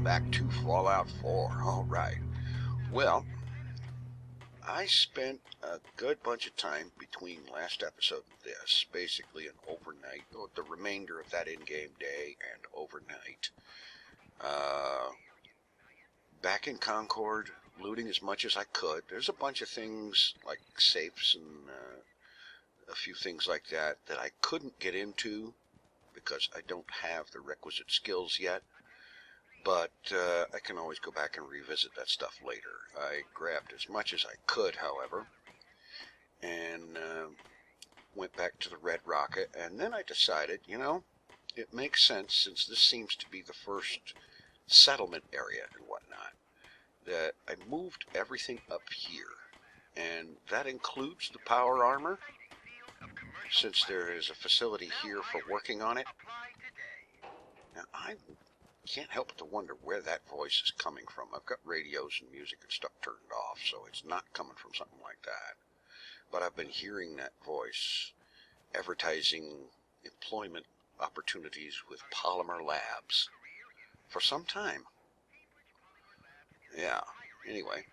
back to Fallout 4. Alright. Well, I spent a good bunch of time between last episode and this, basically an overnight, or the remainder of that in-game day and overnight. Back in Concord, looting as much as I could. There's a bunch of things like safes and a few things like that that I couldn't get into because I don't have the requisite skills yet. But I can always go back and revisit that stuff later. I grabbed as much as I could, however, and went back to the Red Rocket, and then I decided, you know, it makes sense, since this seems to be the first settlement area and whatnot, that I moved everything up here, and that includes the power armor, since there is a facility here for working on it. Now, I can't help but to wonder where that voice is coming from. I've got radios and music and stuff turned off, so it's not coming from something like that. But I've been hearing that voice advertising employment opportunities with Polymer Labs for some time. Yeah, anyway,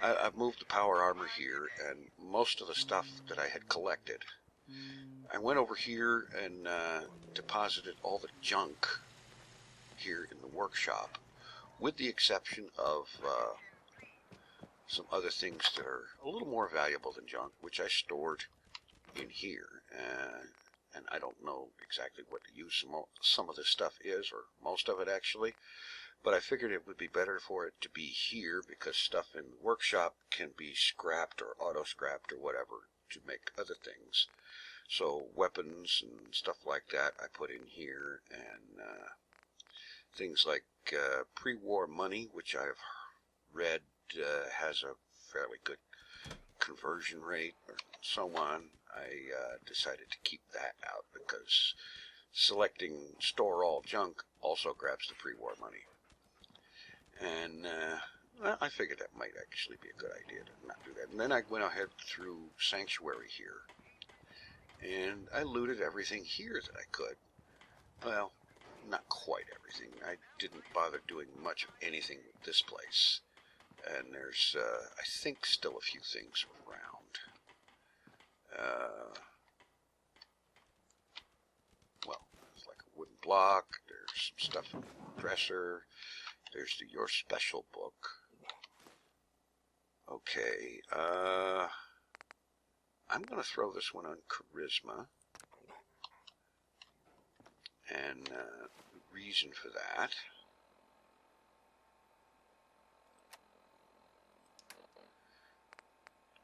I've moved the power armor here, and most of the stuff that I had collected. I went over here and deposited all the junk here in the workshop, with the exception of some other things that are a little more valuable than junk, which I stored in here. And I don't know exactly what to use some of this stuff is, or most of it actually, but I figured it would be better for it to be here, because stuff in the workshop can be scrapped or auto-scrapped or whatever to make other things. So weapons and stuff like that I put in here, and things like pre-war money, which I've read has a fairly good conversion rate, or so on. I decided to keep that out, because selecting store all junk also grabs the pre-war money. And well, I figured that might actually be a good idea to not do that. And then I went ahead through Sanctuary here, and I looted everything here that I could. Well, not quite everything. I didn't bother doing much of anything with this place. And there's, I think, still a few things around. Well, there's like a wooden block. There's some stuff in the dresser. There's the Your Special book. Okay, I'm going to throw this one on Charisma. And the reason for that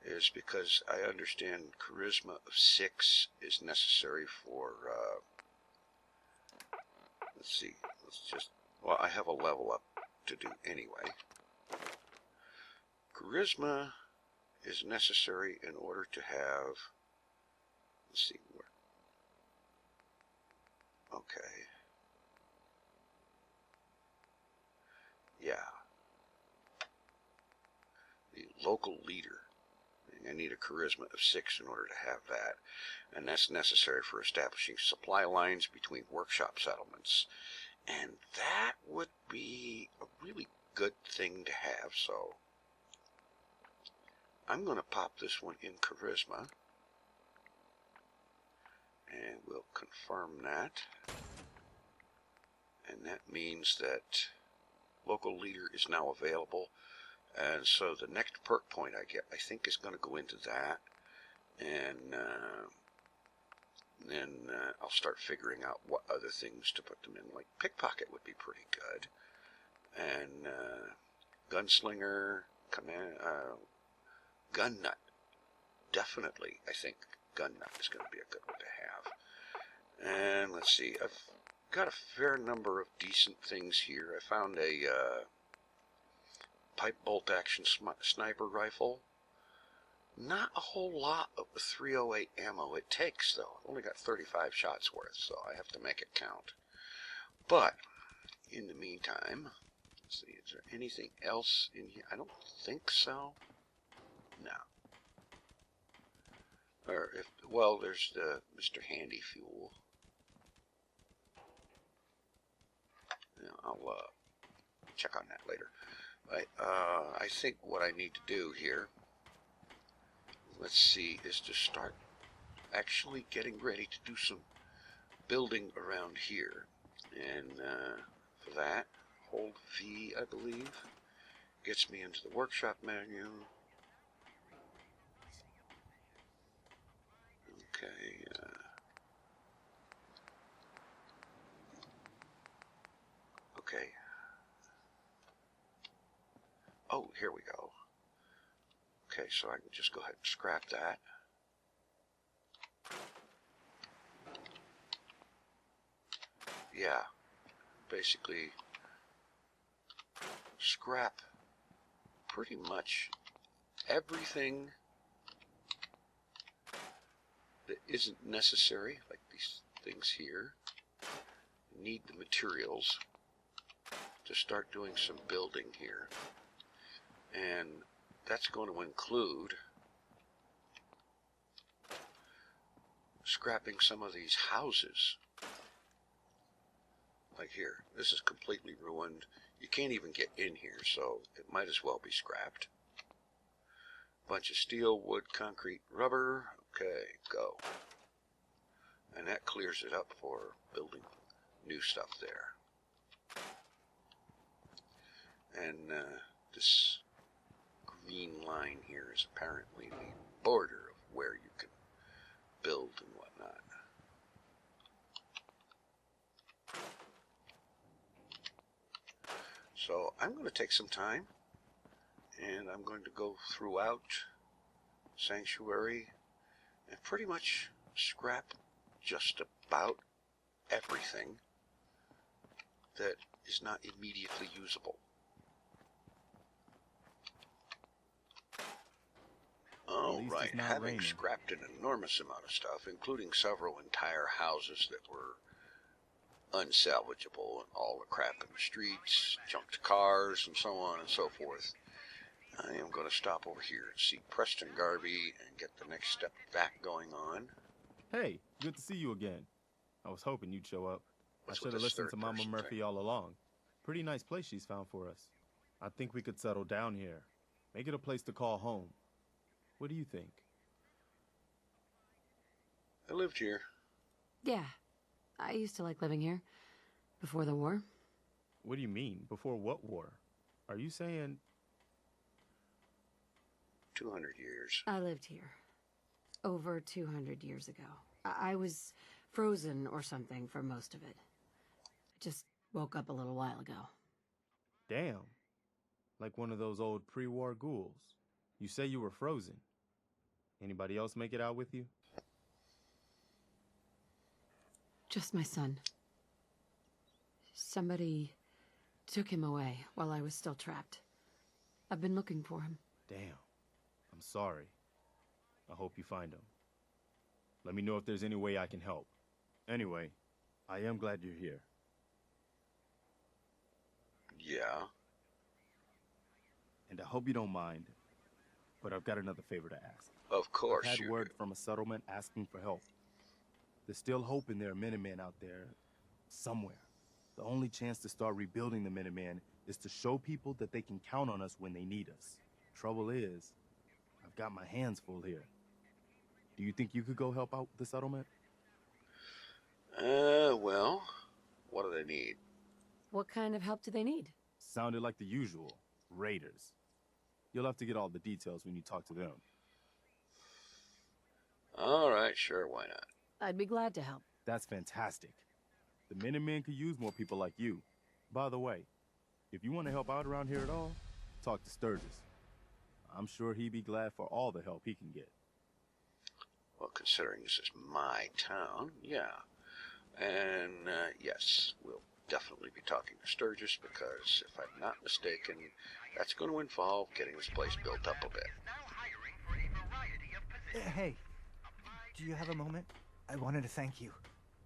is because I understand Charisma of 6 is necessary for, let's see, well, I have a level up to do anyway. Charisma is necessary in order to have, let's see, where, okay, yeah, the local leader. I need a charisma of 6 in order to have that, and that's necessary for establishing supply lines between workshop settlements, and that would be a really good thing to have. So I'm going to pop this one in charisma, and we'll confirm that, and that means that local leader is now available. And so the next perk point I get, I think, is going to go into that. And then I'll start figuring out what other things to put them in. Like pickpocket would be pretty good. And gunslinger, gun nut. Definitely, I think gun nut is going to be a good one to have. And let's see, I've got a fair number of decent things here. I found a pipe bolt action sniper rifle. Not a whole lot of the 308 ammo it takes, though. I've only got 35 shots worth, so I have to make it count. But in the meantime, let's see, is there anything else in here? I don't think so. No. Or if, well, there's the Mr. Handy Fuel. Yeah, I'll check on that later. But, I think what I need to do here, let's see, is to start actually getting ready to do some building around here. And for that, hold V, I believe, gets me into the workshop menu. Okay. Okay. Oh, here we go. Okay, so I can just go ahead and scrap that. Yeah, basically scrap pretty much everything that isn't necessary, like these things here. Need the materials to start doing some building here. And that's going to include scrapping some of these houses. Like here, this is completely ruined. You can't even get in here, so it might as well be scrapped. Bunch of steel, wood, concrete, rubber. Okay, go. And that clears it up for building new stuff there. And this green line here is apparently the border of where you can build and whatnot. So I'm going to take some time, and I'm going to go throughout Sanctuary and pretty much scrap just about everything that is not immediately usable. All right, having scrapped an enormous amount of stuff, including several entire houses that were unsalvageable, and all the crap in the streets, junked cars, and so on and so forth, I am going to stop over here and see Preston Garvey and get the next step back going on. Hey, good to see you again. I was hoping you'd show up. I should have listened to Mama Murphy all along. Pretty nice place she's found for us. I think we could settle down here. Make it a place to call home. What do you think? I lived here. Yeah, I used to like living here. Before the war. What do you mean? Before what war? Are you saying... 200 years. I lived here. Over 200 years ago. I was frozen or something for most of it. I just woke up a little while ago. Damn. Like one of those old pre-war ghouls. You say you were frozen. Anybody else make it out with you? Just my son. Somebody took him away while I was still trapped. I've been looking for him. Damn. I'm sorry. I hope you find him. Let me know if there's any way I can help. Anyway, I am glad you're here. Yeah. And I hope you don't mind, but I've got another favor to ask. Of course. I've had word from a settlement asking for help. There's still hope in there are Minutemen out there somewhere. The only chance to start rebuilding the Minutemen is to show people that they can count on us when they need us. Trouble is, I've got my hands full here. Do you think you could go help out the settlement? Well, what do they need? What kind of help do they need? Sounded like the usual. Raiders. You'll have to get all the details when you talk to them. All right, sure, why not? I'd be glad to help. That's fantastic. The Minutemen could use more people like you. By the way, if you want to help out around here at all, talk to Sturgis. I'm sure he'd be glad for all the help he can get. Well, considering this is my town, yeah. And, yes, we'll definitely be talking to Sturgis because, if I'm not mistaken, that's going to involve getting this place built up a bit. Hey, do you have a moment? I wanted to thank you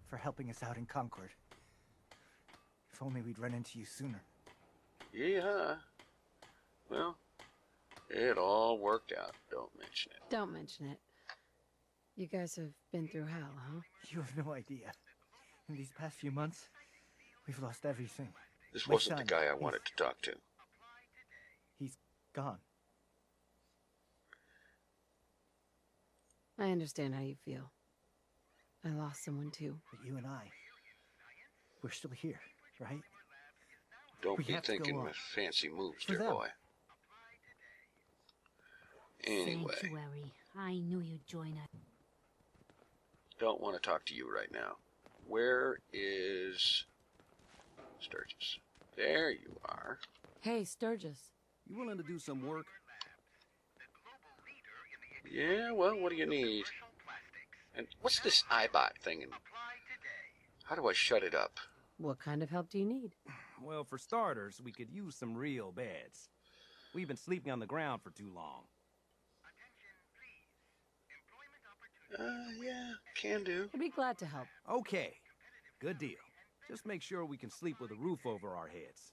for helping us out in Concord. If only we'd run into you sooner. Yeah. Well, it all worked out. Don't mention it. Don't mention it. You guys have been through hell, huh? You have no idea. In these past few months, we've lost everything. This My wasn't the son, guy I wanted to talk to. He's gone. I understand how you feel. I lost someone too. But you and I, we're still here, right? Don't We be have to go thinking on. with fancy moves, For dear them. boy. Anyway, Sanctuary. I knew you'd join us. don't want to talk to you right now. Where is Sturgis? There you are. Hey, Sturgis. You willing to do some work? Yeah, well, what do you need? And what's this iBot thing, and how do I shut it up? What kind of help do you need? Well, for starters, we could use some real beds. We've been sleeping on the ground for too long. Yeah, can do. I'd be glad to help. Okay, good deal. Just make sure we can sleep with a roof over our heads.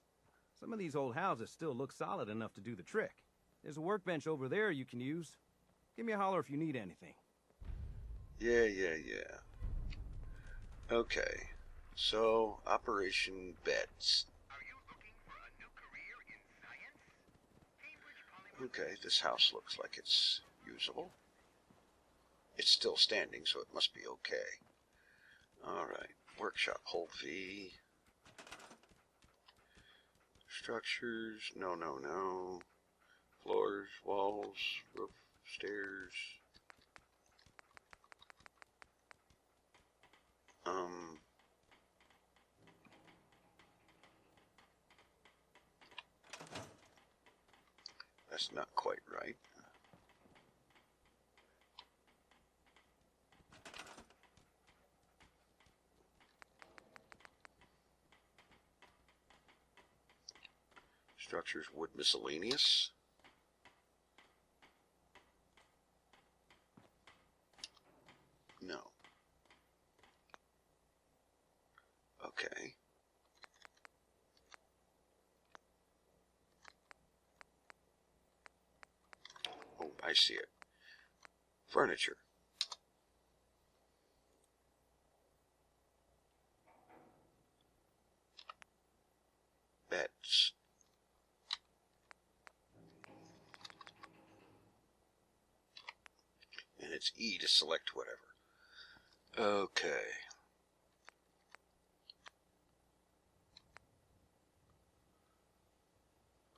Some of these old houses still look solid enough to do the trick. There's a workbench over there you can use. Give me a holler if you need anything. Yeah. Okay, so Operation Beds. Okay, this house looks like it's usable. It's still standing, so it must be okay. Alright, workshop, hold V. Structures, no. Floors, walls, roof, stairs. That's not quite right. Structures, wood miscellaneous. No. Okay. Oh, I see it. Furniture. Beds. And it's E to select whatever. Okay.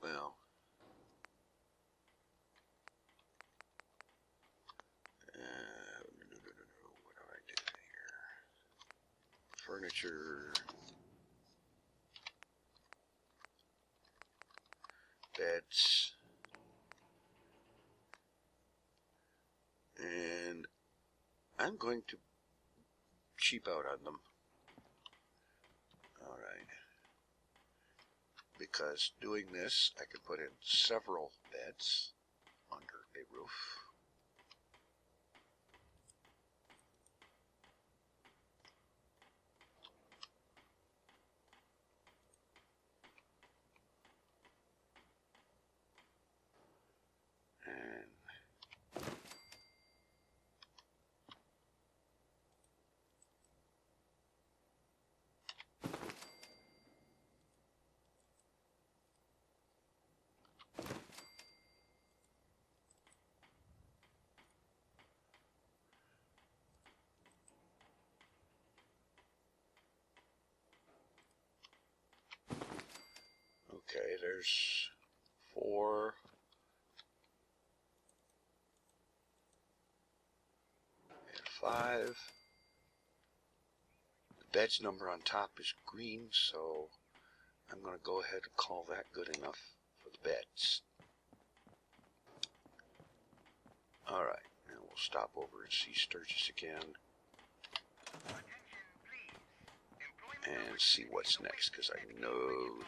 Well. No. What do I do here? Furniture. Beds. And I'm going to cheap out on them. Alright. Because doing this, I can put in several beds under a roof. And okay, there's 4. And 5. The bed's number on top is green, so I'm going to go ahead and call that good enough for the beds. Alright, now we'll stop over and see Sturgis again. And see what's next, because I know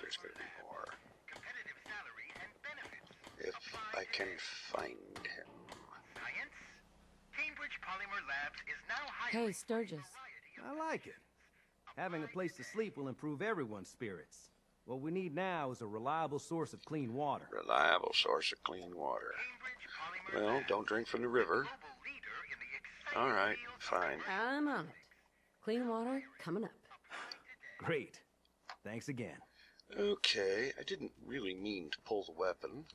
there's going to be more. If I can find him. Hey, Sturgis. I like it. Having a place to sleep will improve everyone's spirits. What we need now is a reliable source of clean water. Reliable source of clean water. Well, don't drink from the river. Alright, fine. I'm on it. Clean water coming up. Great. Thanks again. Okay, I didn't really mean to pull the weapon.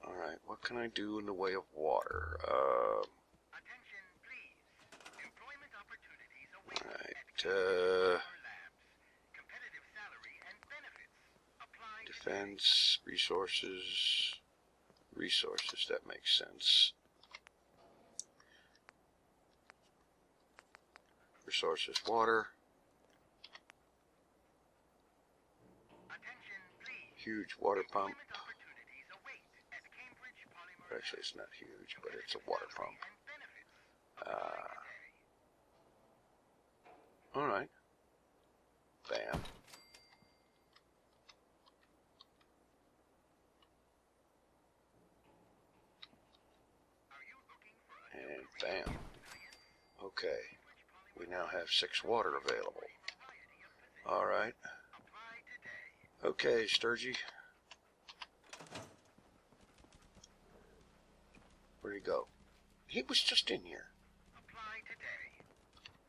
Alright, what can I do in the way of water? Alright, defense, resources, that makes sense. Resources, water. Huge water pump. Actually, it's not huge, but it's a water pump. Alright. Bam. And bam. Okay. We now have 6 water available. Alright. Okay, Sturgy. Where'd he go? He was just in here.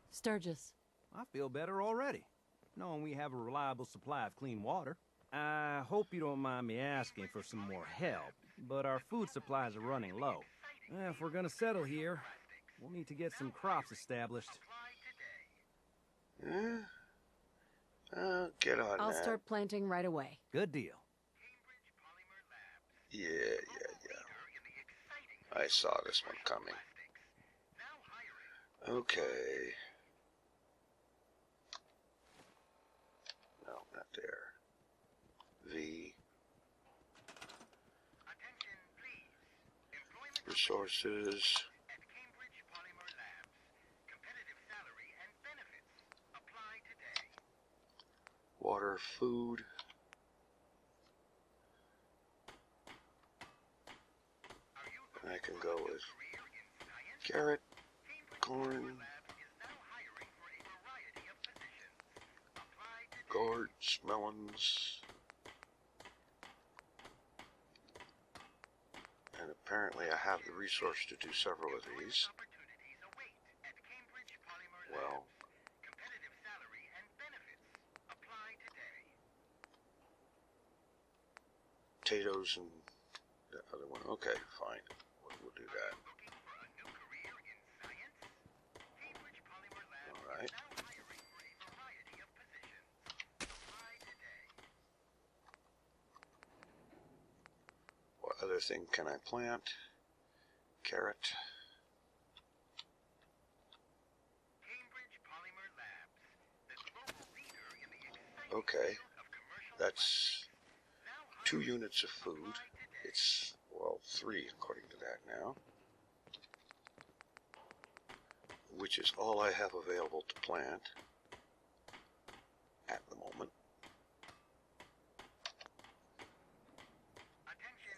Sturgis. I feel better already, knowing we have a reliable supply of clean water. I hope you don't mind me asking for some more help, but our food supplies are running low. If we're gonna settle here, we'll need to get some crops established. Get on I'll that. start planting right away. Good deal. Yeah. I saw this one coming. Okay. No, not there. V. Resources. Water, food. I can go with carrot, corn, gourds, melons, and apparently I have the resource to do several of these. Well, potatoes and the other one. Okay, fine. We'll do that. Alright. What other thing can I plant? Carrot. Okay. That's 2 units of food. It's, well, 3 according to that now. Which is all I have available to plant at the moment.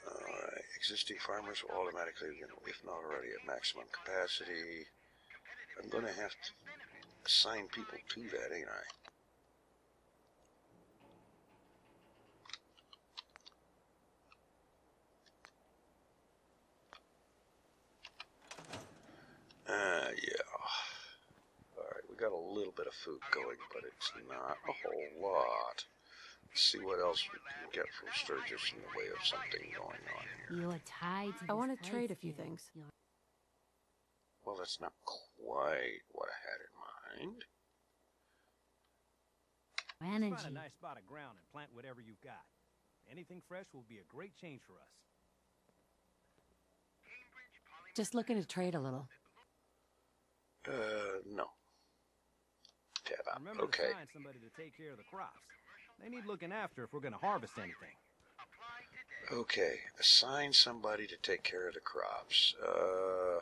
Alright, existing farmers will automatically, if not already at maximum capacity. I'm going to have to assign people to that, ain't I? Yeah. Alright, we got a little bit of food going, but it's not a whole lot. Let's see what else we can get from Sturgis in the way of something going on here. You are tied to I want this to trade a place few here. things. You're- Well, that's not quite what I had in mind. Find Energy. a nice spot of ground and plant whatever you've got. Anything fresh will be a great change for us. Just looking to trade a little. No. Tab out. Remember Okay. to assign somebody to take care of the crops. They need looking after if we're going to harvest anything. Okay. Assign somebody to take care of the crops. I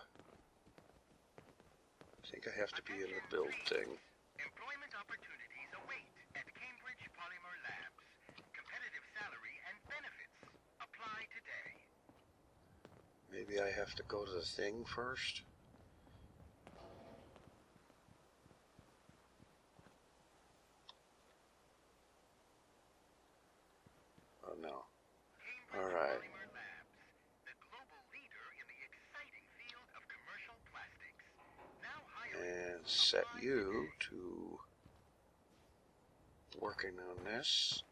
think I have to be in the build thing. Employment opportunities await at Cambridge Polymer Labs. Competitive salary and benefits. Apply today. Maybe I have to go to the thing first? Oh no. Alright. Polymer Labs, the global leader in the exciting field of commercial plastics. Now hiring. And set you to working on this.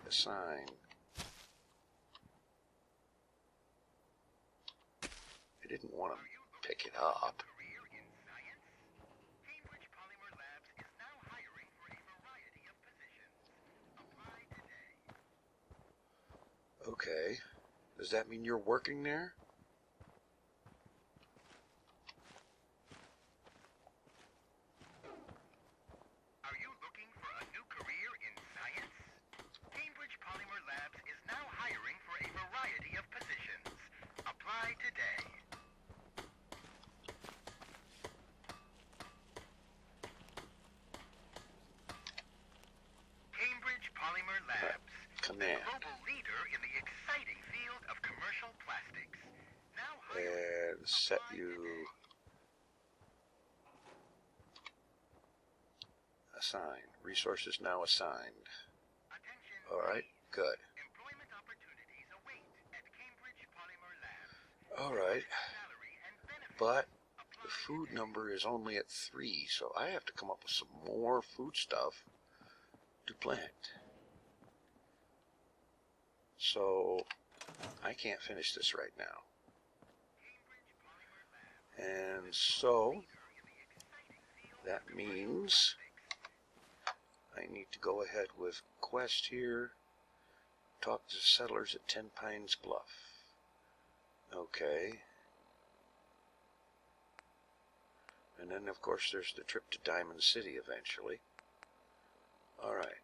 Assign. I didn't want to pick it up. Career in science? Cambridge Polymer Labs is now hiring for a variety of positions. Apply today. Okay. Does that mean you're working there? Are you looking for a new career in science? Cambridge Polymer Labs is now hiring for a variety of positions. Apply today. Cambridge Polymer Labs, Command. global leader in the exciting field of commercial plastics. Now hiring. And set Apply you today. assign. Resources now assigned. Attention, Alright, please. good. Employment opportunities await at Cambridge Polymer Labs. Alright, Salary and benefits. but Apply the food today. number is only at 3, so I have to come up with some more food stuff to plant. So I can't finish this right now. And so that means I need to go ahead with quest here. Talk to settlers at Tenpines Bluff. Okay. And then of course there's the trip to Diamond City eventually. Alright.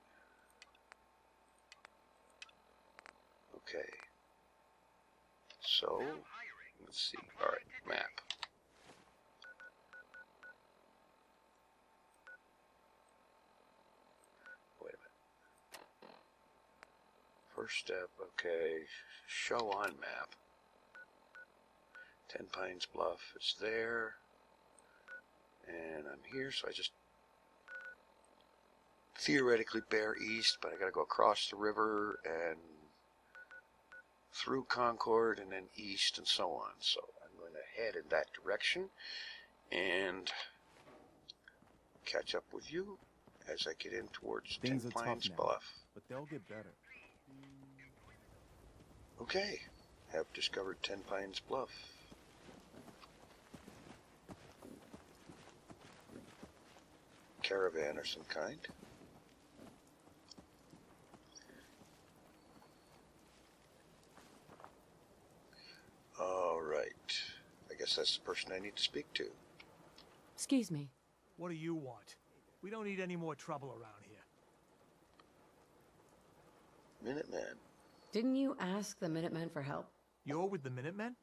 Okay. So, let's see. Alright, map. Wait a minute. First step, okay. Show on map. Tenpines Bluff is there. And I'm here, so I just theoretically bear east, but I gotta go across the river and through Concord and then east and so on. So I'm going to head in that direction and catch up with you as I get in towards Things are tough Tenpines now, Bluff. but they'll get better. Okay, have discovered Tenpines Bluff. Caravan or some kind. All right. I guess that's the person I need to speak to. Excuse me. What do you want? We don't need any more trouble around here. Minuteman. Didn't you ask the Minutemen for help? You're with the Minutemen?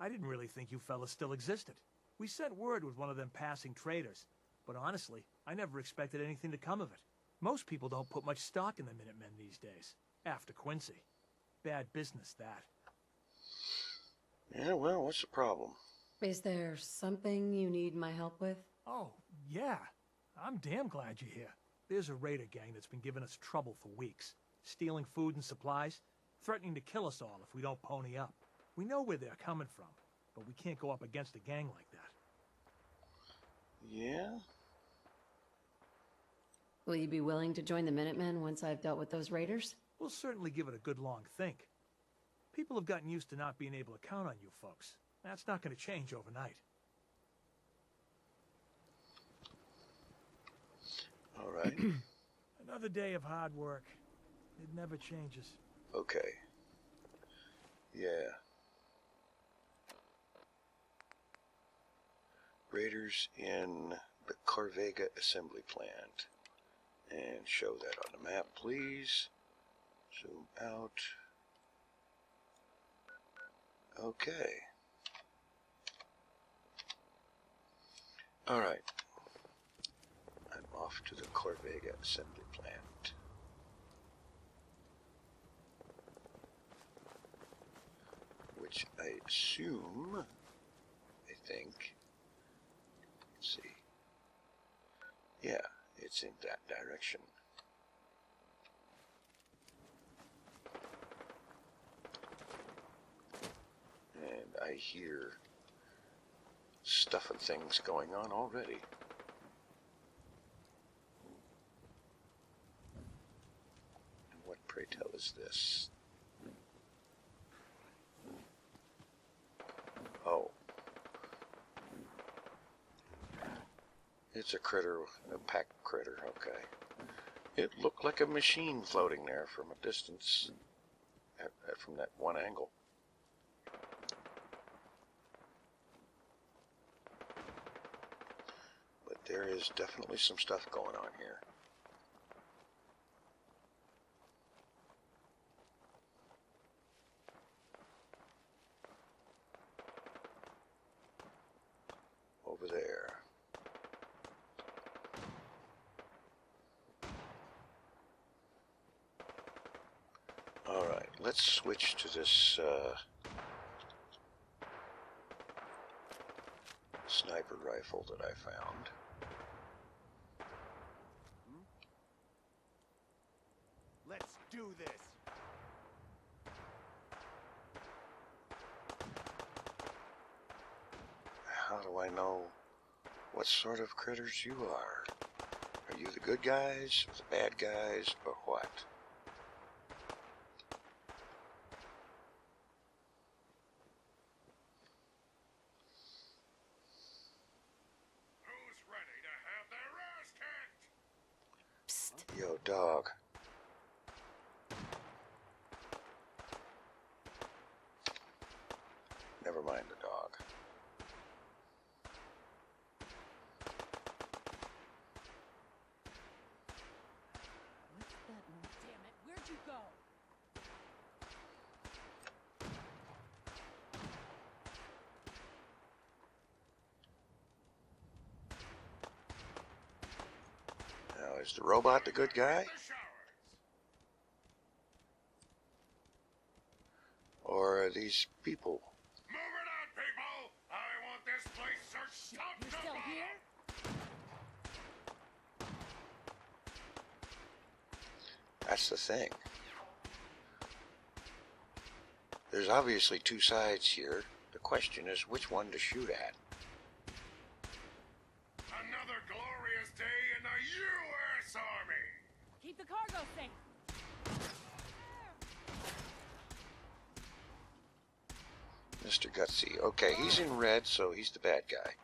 I didn't really think you fellas still existed. We sent word with one of them passing traders, but honestly, I never expected anything to come of it. Most people don't put much stock in the Minutemen these days, after Quincy. Bad business, that. Yeah, well, what's the problem? Is there something you need my help with? Oh, yeah. I'm damn glad you're here. There's a raider gang that's been giving us trouble for weeks. Stealing food and supplies, threatening to kill us all if we don't pony up. We know where they're coming from, but we can't go up against a gang like that. Yeah? Will you be willing to join the Minutemen once I've dealt with those raiders? We'll certainly give it a good long think. People have gotten used to not being able to count on you folks. That's not going to change overnight. All right. Another day of hard work. It never changes. Okay. Yeah. Raiders in the Corvega assembly plant. And show that on the map, please. Zoom out. Okay. All right. I'm off to the Corvega assembly plant. Which I assume, I think, let's see. Yeah, it's in that direction. And I hear stuff and things going on already. hell is this? Oh. It's a critter, a pack critter, okay. It looked like a machine floating there from a distance, from that one angle. But there is definitely some stuff going on here. Over there. Alright, let's switch to this sniper rifle that I found. Let's do this. How do I know what sort of critters you are? Are you the good guys, or the bad guys, or what? Who's ready to have their ass kicked? Psst. Yo, dog. Never mind the dog. What's that noise? Damn it, where'd you go? Now, is the robot the good guy? The showers. Or are these people? Move it on, people! I want this place searched top You're to still bottom. here? That's the thing. There's obviously two sides here. The question is which one to shoot at. Another glorious day in the U.S. Army! Keep the cargo safe. Mr. Gutsy. Okay, he's in red, so he's the bad guy.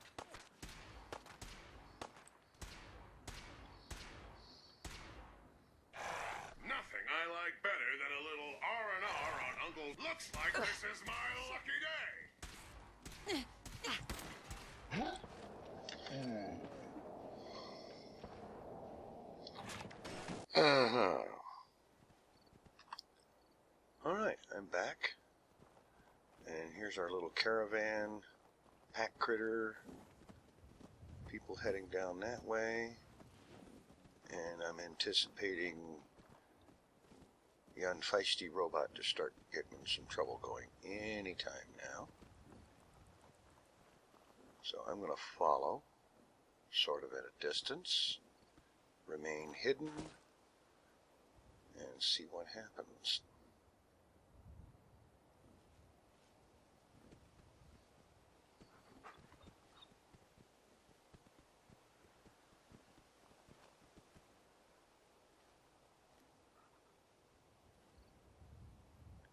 Nothing I like better than a little R&R on Uncle. Looks like this is my lucky day! Uh-huh. Alright, I'm back. And here's our little caravan, pack critter, people heading down that way. And I'm anticipating the unfeisty robot to start getting some trouble going anytime now. So I'm going to follow, sort of at a distance, remain hidden, and see what happens.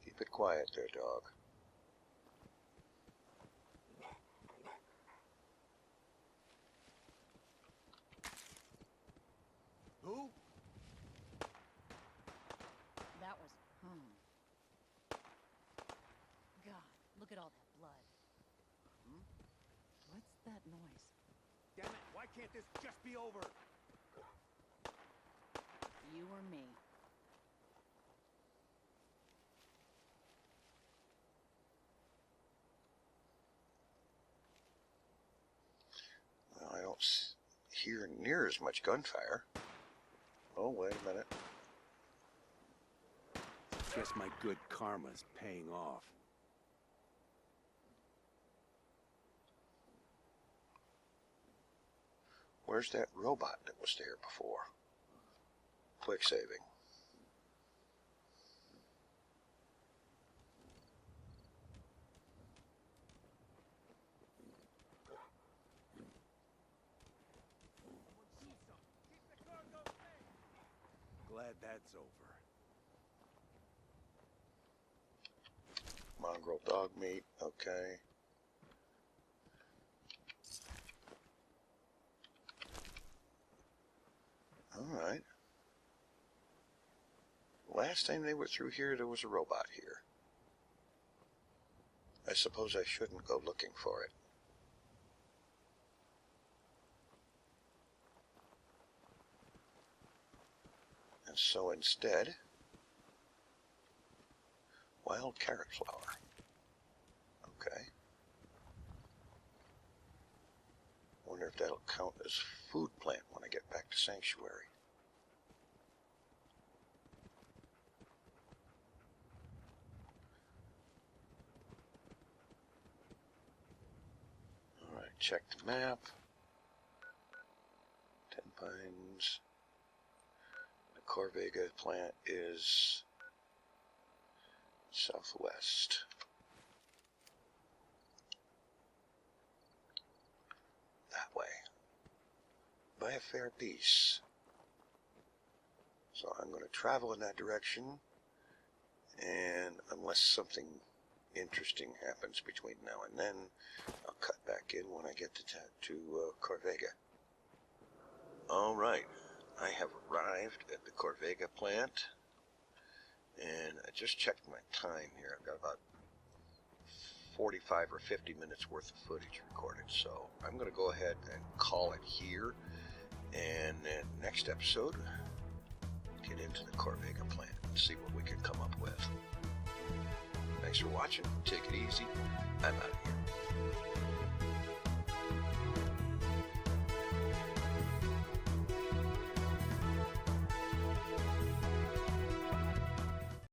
Keep it quiet there, dog. Who? That was, God, look at all that blood. What's that noise? Damn it, why can't this just be over? You or me? Well, I don't hear near as much gunfire. Oh, wait a minute. Guess my good karma's paying off. Where's that robot that was there before? Quick saving. Glad that's over. Mongrel dog meat, okay. Alright. Last time they were through here, there was a robot here. I suppose I shouldn't go looking for it. And so instead, wild carrot flower. Okay. Wonder if that'll count as food plant when I get back to Sanctuary. Alright, check the map. Tenpines. The Corvega plant is southwest. That way. By a fair piece. So I'm going to travel in that direction, and unless something interesting happens between now and then, I'll cut back in when I get to Corvega. Alright, I have arrived at the Corvega plant, and I just checked my time here. I've got about 45 or 50 minutes worth of footage recorded, so I'm going to go ahead and call it here, and then next episode, get into the Corvega plant and see what we can come up with. Thanks for watching. Take it easy. I'm out of here.